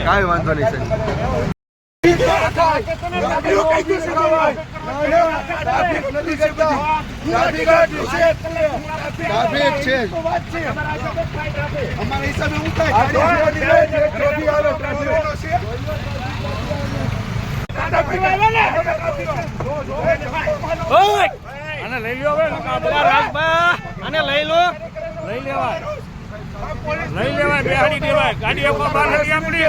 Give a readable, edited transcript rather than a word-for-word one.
કાંઈ વાંધો નહીં આને લઈ લો આને લઈ લો લઈ લેવાય બેહાડી દેવાય ગાડી આપવા બહાર નથી આપણી